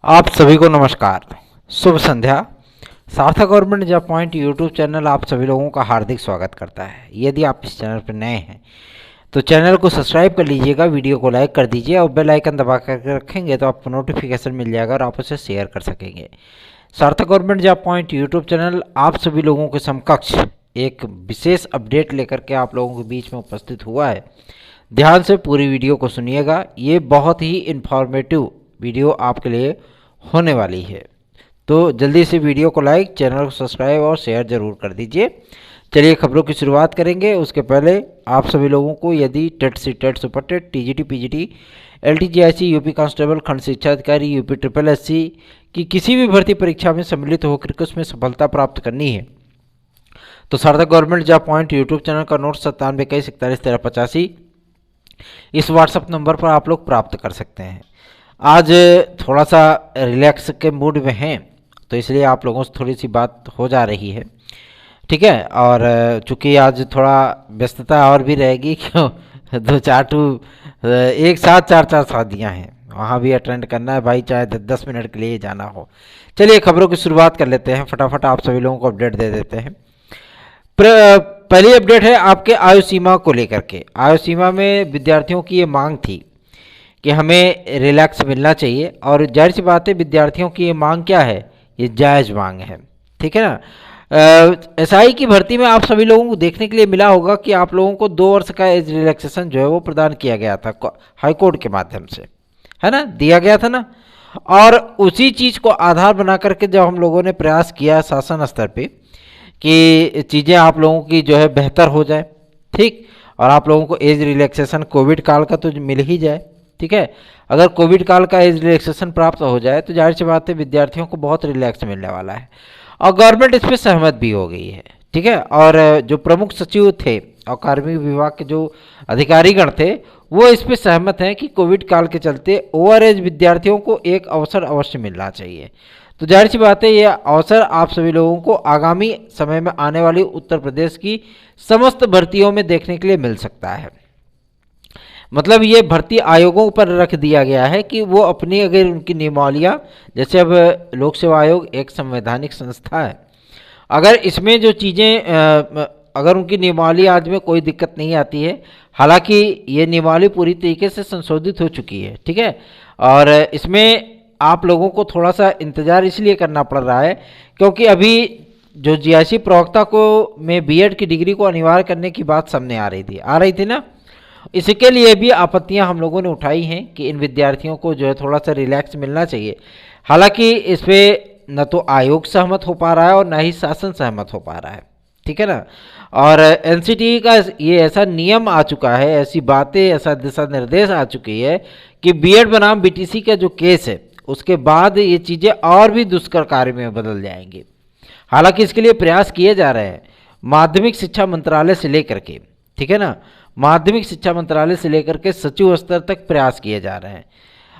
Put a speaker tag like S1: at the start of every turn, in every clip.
S1: आप सभी को नमस्कार, शुभ संध्या। सार्थक government job point YouTube channel आप सभी लोगों का हार्दिक स्वागत करता है। यदि आप इस चैनल पर नए हैं तो चैनल को सब्सक्राइब कर लीजिएगा, वीडियो को लाइक कर दीजिए और बेल आइकन दबा करके रखेंगे तो आपको नोटिफिकेशन मिल जाएगा और आप उसे शेयर कर सकेंगे। सार्थक government job point YouTube channel आप सभी लोगों के समकक्ष एक विशेष अपडेट लेकर के आप लोगों के बीच में उपस्थित हुआ है। ध्यान से पूरी वीडियो को सुनिएगा, ये बहुत ही इन्फॉर्मेटिव वीडियो आपके लिए होने वाली है। तो जल्दी से वीडियो को लाइक, चैनल को सब्सक्राइब और शेयर जरूर कर दीजिए। चलिए खबरों की शुरुआत करेंगे। उसके पहले आप सभी लोगों को यदि TET C TET super TET, TGT, PGT, LTGIC, UP constable, खंड शिक्षा अधिकारी, यूपी ट्रिपल एससी की किसी भी भर्ती परीक्षा में सम्मिलित होकर के उसमें सफलता प्राप्त करनी है तो सार्थक government job point YouTube channel का नोट 9721411385 इस व्हाट्सएप नंबर पर आप लोग प्राप्त कर सकते हैं। आज थोड़ा सा रिलैक्स के मूड में हैं तो इसलिए आप लोगों से थोड़ी सी बात हो जा रही है, ठीक है। और चूँकि आज थोड़ा व्यस्तता और भी रहेगी क्यों एक साथ चार शादियाँ हैं, वहाँ भी अटेंड करना है भाई, चाहे 10 मिनट के लिए जाना हो। चलिए खबरों की शुरुआत कर लेते हैं, फटाफट आप सभी लोगों को अपडेट दे देते हैं। पहली अपडेट है आपके आयु सीमा को लेकर के। आयु सीमा में विद्यार्थियों की ये मांग थी कि हमें रिलैक्स मिलना चाहिए और जाहिर सी बात है विद्यार्थियों की ये मांग क्या है, ये जायज़ मांग है, ठीक है ना। एसआई की भर्ती में आप सभी लोगों को देखने के लिए मिला होगा कि आप लोगों को 2 वर्ष का एज रिलैक्सेशन जो है वो प्रदान किया गया था हाई कोर्ट के माध्यम से, है ना, दिया गया था ना। और उसी चीज़ को आधार बना करके जब हम लोगों ने प्रयास किया शासन स्तर पर कि चीज़ें आप लोगों की जो है बेहतर हो जाए, ठीक, और आप लोगों को एज रिलैक्सेशन कोविड काल का तो मिल ही जाए, ठीक है। अगर कोविड काल का एज रिलैक्सेशन प्राप्त हो जाए तो जाहिर सी बात है विद्यार्थियों को बहुत रिलैक्स मिलने वाला है और गवर्नमेंट इस पर सहमत भी हो गई है, ठीक है। और जो प्रमुख सचिव थे और कार्मिक विभाग के जो अधिकारीगण थे वो इस पर सहमत हैं कि कोविड काल के चलते ओवर एज विद्यार्थियों को एक अवसर अवश्य मिलना चाहिए। तो जाहिर सी बात है ये अवसर आप सभी लोगों को आगामी समय में आने वाली उत्तर प्रदेश की समस्त भर्तियों में देखने के लिए मिल सकता है। मतलब ये भर्ती आयोगों पर रख दिया गया है कि वो अपनी अगर उनकी नियमावलियाँ, जैसे अब लोक सेवा आयोग एक संवैधानिक संस्था है, अगर इसमें जो चीज़ें अगर उनकी नियमावली आज में कोई दिक्कत नहीं आती है, हालांकि ये नियमावली पूरी तरीके से संशोधित हो चुकी है, ठीक है, और इसमें आप लोगों को थोड़ा सा इंतज़ार इसलिए करना पड़ रहा है क्योंकि अभी जो जीआईसी प्रवक्ता को में बीएड की डिग्री को अनिवार्य करने की बात सामने आ रही थी ना, इसके लिए भी आपत्तियां हम लोगों ने उठाई हैं कि इन विद्यार्थियों को जो है थोड़ा सा रिलैक्स मिलना चाहिए। हालांकि इस पर न तो आयोग सहमत हो पा रहा है और न ही शासन सहमत हो पा रहा है, ठीक है ना। और एनसीटीई का ये ऐसा नियम आ चुका है, ऐसी बातें, ऐसा दिशा निर्देश आ चुकी है कि बीएड बनाम बीटीसी का जो केस है उसके बाद ये चीज़ें और भी दुष्कर कार्य में बदल जाएंगी। हालांकि इसके लिए प्रयास किए जा रहे हैं माध्यमिक शिक्षा मंत्रालय से लेकर के, ठीक है ना, माध्यमिक शिक्षा मंत्रालय से लेकर के सचिव स्तर तक प्रयास किए जा रहे हैं।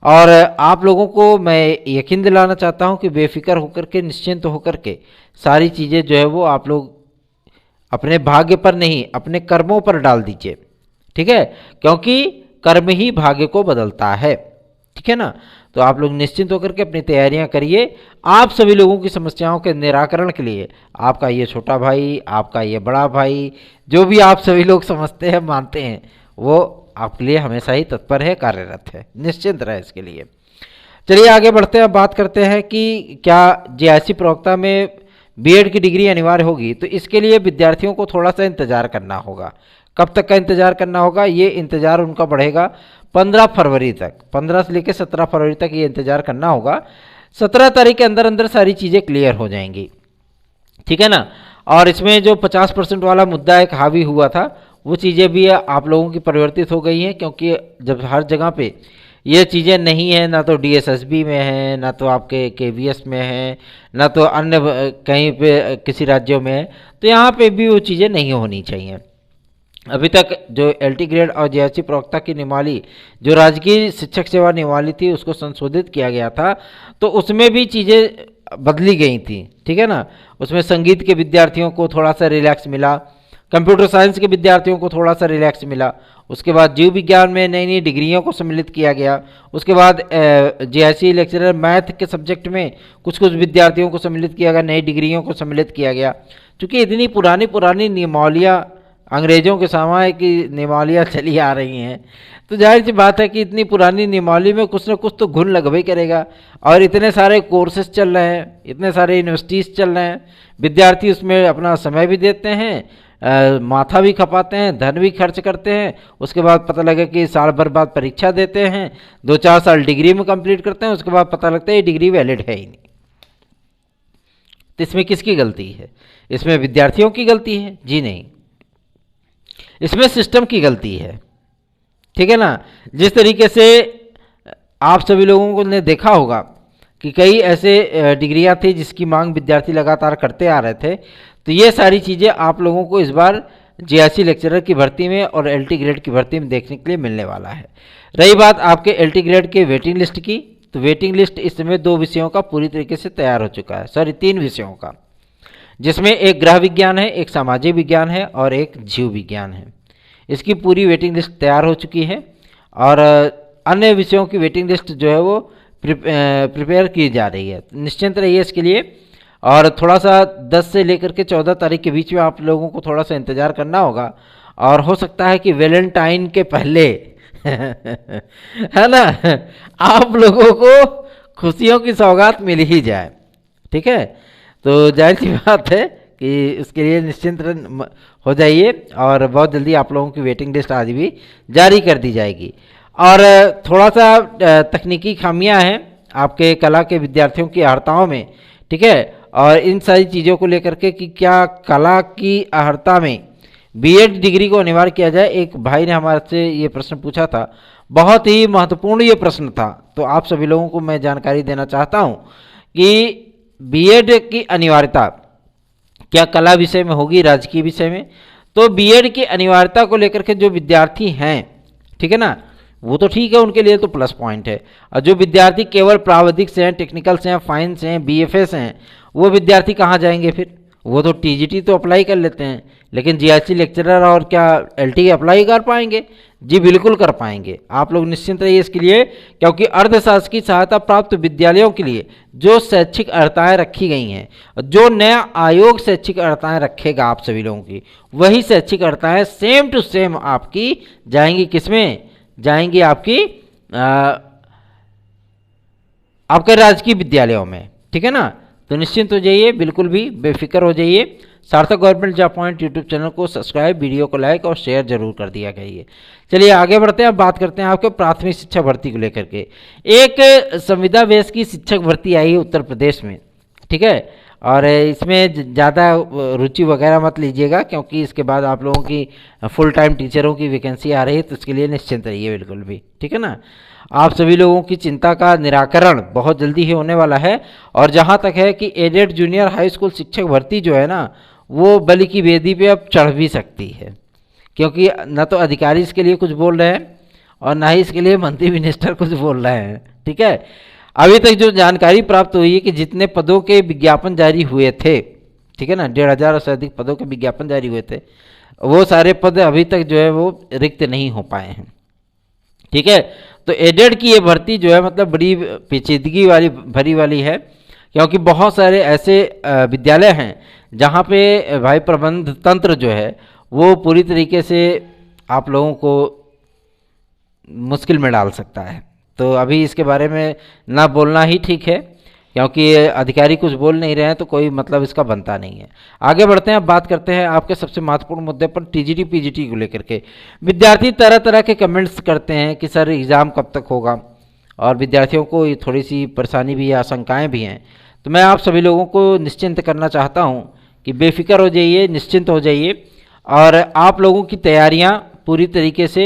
S1: और आप लोगों को मैं यकीन दिलाना चाहता हूं कि बेफिक्र होकर के, निश्चिंत होकर के सारी चीज़ें जो है वो आप लोग अपने भाग्य पर नहीं अपने कर्मों पर डाल दीजिए, ठीक है, क्योंकि कर्म ही भाग्य को बदलता है, ठीक है ना। तो आप लोग निश्चिंत होकर के अपनी तैयारियां करिए। आप सभी लोगों की समस्याओं के निराकरण के लिए आपका ये छोटा भाई, आपका ये बड़ा भाई, जो भी आप सभी लोग समझते हैं, मानते हैं, वो आपके लिए हमेशा ही तत्पर है, कार्यरत है, निश्चिंत रहे इसके लिए। चलिए आगे बढ़ते हैं, बात करते हैं कि क्या जीआईसी प्रवक्ता में बीएड की डिग्री अनिवार्य होगी। तो इसके लिए विद्यार्थियों को थोड़ा सा इंतजार करना होगा। कब तक का इंतजार करना होगा? ये इंतजार उनका बढ़ेगा 15 फरवरी तक, 15 से लेकर 17 फरवरी तक ये इंतजार करना होगा। 17 तारीख के अंदर अंदर सारी चीज़ें क्लियर हो जाएंगी, ठीक है ना। और इसमें जो 50% वाला मुद्दा एक हावी हुआ था वो चीज़ें भी आप लोगों की परिवर्तित हो गई हैं, क्योंकि जब हर जगह पे ये चीज़ें नहीं हैं, ना तो डीएसएसबी में है, ना तो आपके केवीएस में है, ना तो अन्य कहीं पे किसी राज्यों में है, तो यहाँ पे भी वो चीज़ें नहीं होनी चाहिए। अभी तक जो एलटी ग्रेड और जेएससी प्रवक्ता की नियमावली, जो राजकीय शिक्षक सेवा नियमावली थी, उसको संशोधित किया गया था, तो उसमें भी चीज़ें बदली गई थी, ठीक है ना। उसमें संगीत के विद्यार्थियों को थोड़ा सा रिलैक्स मिला, कंप्यूटर साइंस के विद्यार्थियों को थोड़ा सा रिलैक्स मिला, उसके बाद जीव विज्ञान में नई नई डिग्रियों को सम्मिलित किया गया। उसके बाद जेआईसी लेक्चरर मैथ के सब्जेक्ट में कुछ कुछ विद्यार्थियों को सम्मिलित किया गया, नई डिग्रियों को सम्मिलित किया गया। क्योंकि इतनी पुरानी पुरानी नियमावलियाँ अंग्रेज़ों के समय की नियमावलियाँ चली आ रही हैं, तो जाहिर सी बात है कि इतनी पुरानी नियमावली में कुछ ना कुछ तो घुन लगभग करेगा। और इतने सारे कोर्सेज चल रहे हैं, इतने सारे यूनिवर्सिटीज़ चल रहे हैं, विद्यार्थी उसमें अपना समय भी देते हैं, माथा भी खपाते हैं, धन भी खर्च करते हैं। उसके बाद पता लगे कि साल भर बाद परीक्षा देते हैं, 2-4 साल डिग्री में कंप्लीट करते हैं, उसके बाद पता लगता है ये डिग्री वैलिड है ही नहीं। तो इसमें किसकी गलती है? इसमें विद्यार्थियों की गलती है? जी नहीं, इसमें सिस्टम की गलती है। ठीक है ना। जिस तरीके से आप सभी लोगों ने देखा होगा कि कई ऐसे डिग्रियां थी जिसकी मांग विद्यार्थी लगातार करते आ रहे थे, तो ये सारी चीज़ें आप लोगों को इस बार जेआईसी लेक्चरर की भर्ती में और एलटी ग्रेड की भर्ती में देखने के लिए मिलने वाला है। रही बात आपके एलटी ग्रेड के वेटिंग लिस्ट की, तो वेटिंग लिस्ट इस समय 2 विषयों का पूरी तरीके से तैयार हो चुका है, सॉरी 3 विषयों का, जिसमें एक ग्रह विज्ञान है, एक सामाजिक विज्ञान है और एक जीव विज्ञान है। इसकी पूरी वेटिंग लिस्ट तैयार हो चुकी है और अन्य विषयों की वेटिंग लिस्ट जो है वो प्रिपेयर की जा रही है। निश्चिंत रहिए इसके लिए। और थोड़ा सा 10 से लेकर के 14 तारीख के बीच में आप लोगों को थोड़ा सा इंतज़ार करना होगा, और हो सकता है कि वैलेंटाइन के पहले है ना, आप लोगों को खुशियों की सौगात मिल ही जाए। ठीक है, तो जाहिर सी बात है कि उसके लिए निश्चिंत हो जाइए, और बहुत जल्दी आप लोगों की वेटिंग लिस्ट आदि भी जारी कर दी जाएगी। और थोड़ा सा तकनीकी खामियां हैं आपके कला के विद्यार्थियों की अर्हताओं में। ठीक है, और इन सारी चीज़ों को लेकर के कि क्या कला की अर्हता में बीएड डिग्री को अनिवार्य किया जाए। एक भाई ने हमारे से ये प्रश्न पूछा था, बहुत ही महत्वपूर्ण ये प्रश्न था, तो आप सभी लोगों को मैं जानकारी देना चाहता हूँ कि बीएड की अनिवार्यता क्या कला विषय में होगी, राजकीय विषय में। तो बीएड की अनिवार्यता को लेकर के जो विद्यार्थी हैं, ठीक है ना, वो तो ठीक है, उनके लिए तो प्लस पॉइंट है। और जो विद्यार्थी केवल प्राविधिक से हैं, टेक्निकल से हैं, फाइन से हैं, बीएफए से हैं, वो विद्यार्थी कहाँ जाएंगे फिर? वो तो टीजीटी तो अप्लाई कर लेते हैं, लेकिन जीआईसी लेक्चरर और क्या एलटी अप्लाई कर पाएंगे? जी बिल्कुल कर पाएंगे। आप लोग निश्चिंत रहिए इसके लिए, क्योंकि अर्धशासकीय सहायता प्राप्त विद्यालयों के लिए जो शैक्षिक अर्हताएँ रखी गई हैं, जो नया आयोग शैक्षिक अर्हताएँ रखेगा आप सभी लोगों की, वही शैक्षिक अर्हताएँ सेम टू सेम आपकी जाएंगी। किसमें जाएंगी? आपकी आपके राजकीय विद्यालयों में। ठीक है ना, तो निश्चिंत हो जाइए, बिल्कुल भी बेफिक्र हो जाइए। सार्थक government job point YouTube channel को सब्सक्राइब, वीडियो को लाइक और शेयर जरूर कर दिया करिए। चलिए आगे बढ़ते हैं, अब बात करते हैं आपके प्राथमिक शिक्षा भर्ती को लेकर के। एक संविदा बेस की शिक्षक भर्ती आई है उत्तर प्रदेश में। ठीक है, और इसमें ज़्यादा रुचि वगैरह मत लीजिएगा, क्योंकि इसके बाद आप लोगों की फुल टाइम टीचरों की वैकेंसी आ रही है, तो इसके लिए निश्चिंत रहिए बिल्कुल भी। ठीक है ना, आप सभी लोगों की चिंता का निराकरण बहुत जल्दी ही होने वाला है। और जहाँ तक है कि एडेड जूनियर हाई स्कूल शिक्षक भर्ती जो है ना, वो बलि की वेदी पे अब चढ़ भी सकती है, क्योंकि न तो अधिकारी इसके लिए कुछ बोल रहे हैं और ना ही इसके लिए मंत्री मिनिस्टर कुछ बोल रहे हैं। ठीक है, अभी तक जो जानकारी प्राप्त हुई है कि जितने पदों के विज्ञापन जारी हुए थे, ठीक है ना, 1500 से अधिक पदों के विज्ञापन जारी हुए थे, वो सारे पद अभी तक जो है वो रिक्त नहीं हो पाए हैं। ठीक है, तो एडेड की ये भर्ती जो है मतलब बड़ी पेचीदगी वाली भरी वाली है, क्योंकि बहुत सारे ऐसे विद्यालय हैं जहाँ पे भाई प्रबंध तंत्र जो है वो पूरी तरीके से आप लोगों को मुश्किल में डाल सकता है। तो अभी इसके बारे में ना बोलना ही ठीक है, क्योंकि अधिकारी कुछ बोल नहीं रहे हैं तो कोई मतलब इसका बनता नहीं है। आगे बढ़ते हैं, अब बात करते हैं आपके सबसे महत्वपूर्ण मुद्दे पर, टीजीटी पीजीटी को लेकर के। विद्यार्थी तरह तरह के कमेंट्स करते हैं कि सर एग्ज़ाम कब तक होगा, और विद्यार्थियों को थोड़ी सी परेशानी भी है, आशंकाएँ भी हैं। तो मैं आप सभी लोगों को निश्चिंत करना चाहता हूँ कि बेफिक्र हो जाइए, निश्चिंत हो जाइए, और आप लोगों की तैयारियाँ पूरी तरीके से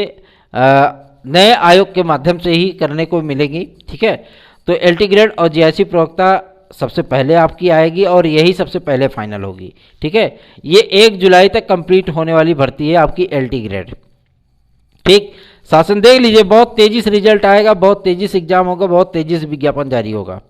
S1: नए आयोग के माध्यम से ही करने को मिलेगी। ठीक है, तो एलटी ग्रेड और जीआईसी प्रवक्ता सबसे पहले आपकी आएगी और यही सबसे पहले फाइनल होगी। ठीक है, ये 1 जुलाई तक कंप्लीट होने वाली भर्ती है आपकी एलटी ग्रेड। ठीक, शासन देख लीजिए, बहुत तेज़ी से रिजल्ट आएगा, बहुत तेज़ी से एग्जाम होगा, बहुत तेज़ी से विज्ञापन जारी होगा।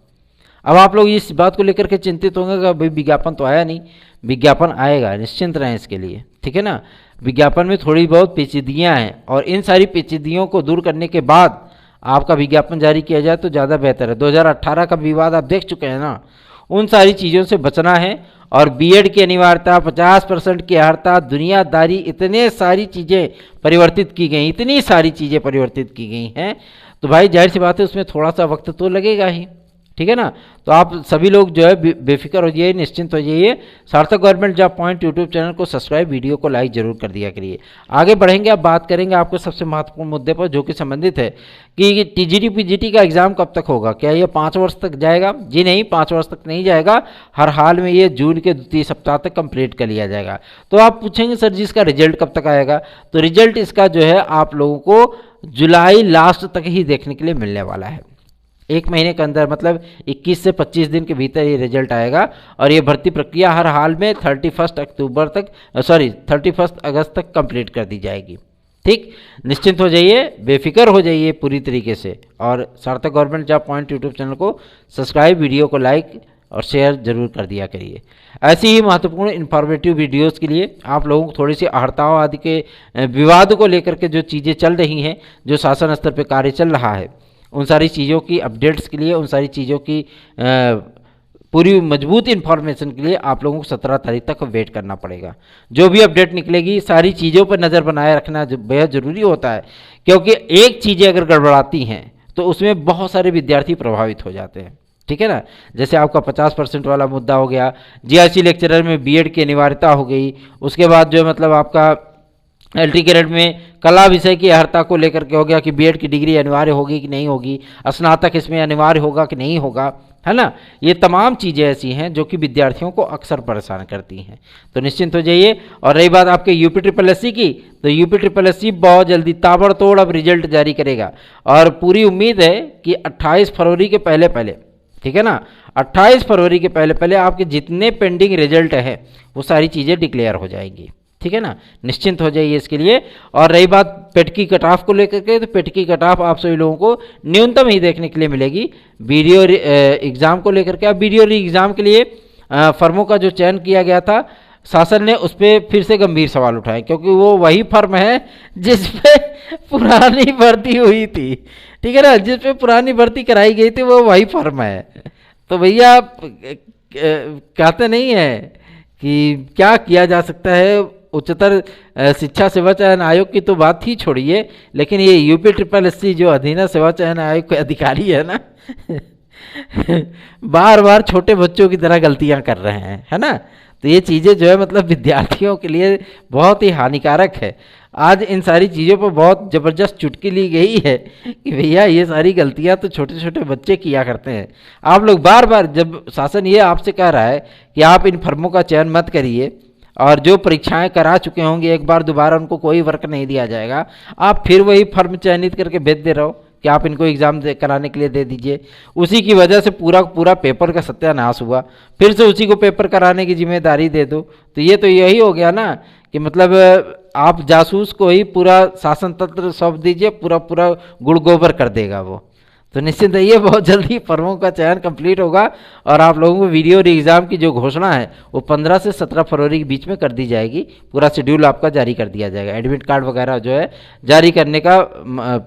S1: अब आप लोग इस बात को लेकर के चिंतित होंगे कि भाई विज्ञापन तो आया नहीं, विज्ञापन आएगा, निश्चिंत रहें इसके लिए, ठीक है ना। विज्ञापन में थोड़ी बहुत पेचीदगियाँ हैं और इन सारी पेचीदगियों को दूर करने के बाद आपका विज्ञापन जारी किया जाए तो ज़्यादा बेहतर है। 2018 का विवाद आप देख चुके हैं ना, उन सारी चीज़ों से बचना है। और बीएड की अनिवार्यता, 50% की अर्हता, दुनियादारी, इतने सारी चीज़ें परिवर्तित की गई, इतनी सारी चीज़ें परिवर्तित की गई हैं, तो भाई जाहिर सी बात है उसमें थोड़ा सा वक्त तो लगेगा ही, ठीक है ना। तो आप सभी लोग जो है बेफिक्र हो जाइए, निश्चिंत हो जाइए। सार्थक government job point YouTube channel को सब्सक्राइब, वीडियो को लाइक जरूर कर दिया करिए। आगे बढ़ेंगे, अब बात करेंगे आपको सबसे महत्वपूर्ण मुद्दे पर जो कि संबंधित है कि टीजीटी पीजीटी का एग्ज़ाम कब तक होगा। क्या ये 5 वर्ष तक जाएगा? जी नहीं, 5 वर्ष तक नहीं जाएगा। हर हाल में ये जून के द्वितीय सप्ताह तक कंप्लीट कर लिया जाएगा। तो आप पूछेंगे सर जी इसका रिजल्ट कब तक आएगा? तो रिजल्ट इसका जो है आप लोगों को जुलाई लास्ट तक ही देखने के लिए मिलने वाला है। 1 महीने के अंदर, मतलब 21 से 25 दिन के भीतर ये रिजल्ट आएगा। और ये भर्ती प्रक्रिया हर हाल में 31 अगस्त तक कंप्लीट कर दी जाएगी। ठीक, निश्चिंत हो जाइए, बेफिक्र हो जाइए पूरी तरीके से। और सार्थक government job point YouTube channel को सब्सक्राइब, वीडियो को लाइक और शेयर जरूर कर दिया करिए। ऐसी ही महत्वपूर्ण इन्फॉर्मेटिव वीडियोस के लिए आप लोगों को थोड़ी सी अर्हताओं आदि के विवाद को लेकर के जो चीज़ें चल रही हैं, जो शासन स्तर पर कार्य चल रहा है, उन सारी चीज़ों की अपडेट्स के लिए, उन सारी चीज़ों की पूरी मजबूत इन्फॉर्मेशन के लिए आप लोगों को 17 तारीख तक वेट करना पड़ेगा। जो भी अपडेट निकलेगी, सारी चीज़ों पर नज़र बनाए रखना बेहद ज़रूरी होता है, क्योंकि एक चीज़ें अगर गड़बड़ाती हैं तो उसमें बहुत सारे विद्यार्थी प्रभावित हो जाते हैं, ठीक है ना। जैसे आपका 50% वाला मुद्दा हो गया, जीआईसी लेक्चरर में बीएड की अनिवार्यता हो गई, उसके बाद जो मतलब आपका एलटी ग्रेड में कला विषय की अर्हता को लेकर के हो गया कि बीएड की डिग्री अनिवार्य होगी कि नहीं होगी, स्नातक इसमें अनिवार्य होगा कि नहीं होगा, है ना। ये तमाम चीज़ें ऐसी हैं जो कि विद्यार्थियों को अक्सर परेशान करती हैं। तो निश्चिंत हो जाइए। और रही बात आपके यूपी ट्रिपल एससी की, तो यूपी ट्रिपल एससी बहुत जल्दी ताबड़तोड़ अब रिजल्ट जारी करेगा। और पूरी उम्मीद है कि 28 फरवरी के पहले पहले, ठीक है ना, 28 फरवरी के पहले पहले आपके जितने पेंडिंग रिजल्ट हैं वो सारी चीज़ें डिक्लेयर हो जाएंगी, ठीक है ना। निश्चिंत हो जाइए इसके लिए। और रही बात पेट की कट ऑफ को लेकर के, तो पेट की कट ऑफ आप सभी लोगों को न्यूनतम ही देखने के लिए मिलेगी वीडियो एग्ज़ाम को लेकर के। अब वीडियो एग्ज़ाम के लिए फर्मों का जो चयन किया गया था, शासन ने उस पर फिर से गंभीर सवाल उठाए, क्योंकि वो वही फर्म है जिस पे पुरानी भर्ती हुई थी, ठीक है ना, जिस पे पुरानी भर्ती कराई गई थी वो वही फर्म है। तो भैया कहते नहीं है कि क्या किया जा सकता है। उच्चतर शिक्षा सेवा चयन आयोग की तो बात ही छोड़िए, लेकिन ये यूपी ट्रिपल एससी जो अधीन सेवा चयन आयोग के अधिकारी है ना बार बार छोटे बच्चों की तरह गलतियां कर रहे हैं, है ना। तो ये चीज़ें जो है मतलब विद्यार्थियों के लिए बहुत ही हानिकारक है। आज इन सारी चीज़ों पर बहुत ज़बरदस्त चुटकी ली गई है कि भैया ये सारी गलतियां तो छोटे छोटे बच्चे किया करते हैं। आप लोग बार बार, जब शासन ये आपसे कह रहा है कि आप इन फर्मों का चयन मत करिए और जो परीक्षाएं करा चुके होंगे एक बार दोबारा उनको कोई वर्क नहीं दिया जाएगा, आप फिर वही फर्म चयनित करके भेज दे रहे हो कि आप इनको एग्ज़ाम कराने के लिए दे दीजिए। उसी की वजह से पूरा पेपर का सत्यानाश हुआ, फिर से उसी को पेपर कराने की जिम्मेदारी दे दो। तो ये तो यही हो गया ना कि मतलब आप जासूस को ही पूरा शासन तंत्र सौंप दीजिए, पूरा गुड़ गोबर कर देगा वो। तो निश्चित है ये बहुत जल्दी फर्मों का चयन कंप्लीट होगा और आप लोगों को वीडियो एग्ज़ाम की जो घोषणा है वो 15 से 17 फरवरी के बीच में कर दी जाएगी। पूरा शेड्यूल आपका जारी कर दिया जाएगा, एडमिट कार्ड वगैरह जो है जारी करने का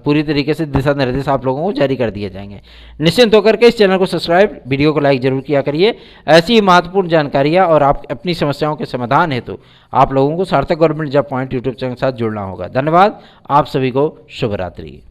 S1: पूरी तरीके से दिशा निर्देश आप लोगों को जारी कर दिए जाएंगे। निश्चिंत होकर के इस चैनल को सब्सक्राइब, वीडियो को लाइक जरूर किया करिए। ऐसी ही महत्वपूर्ण जानकारियाँ और आप अपनी समस्याओं के समाधान हेतु आप लोगों को सार्थक government job point YouTube channel के साथ जुड़ना होगा। धन्यवाद, आप सभी को शुभ रात्रि।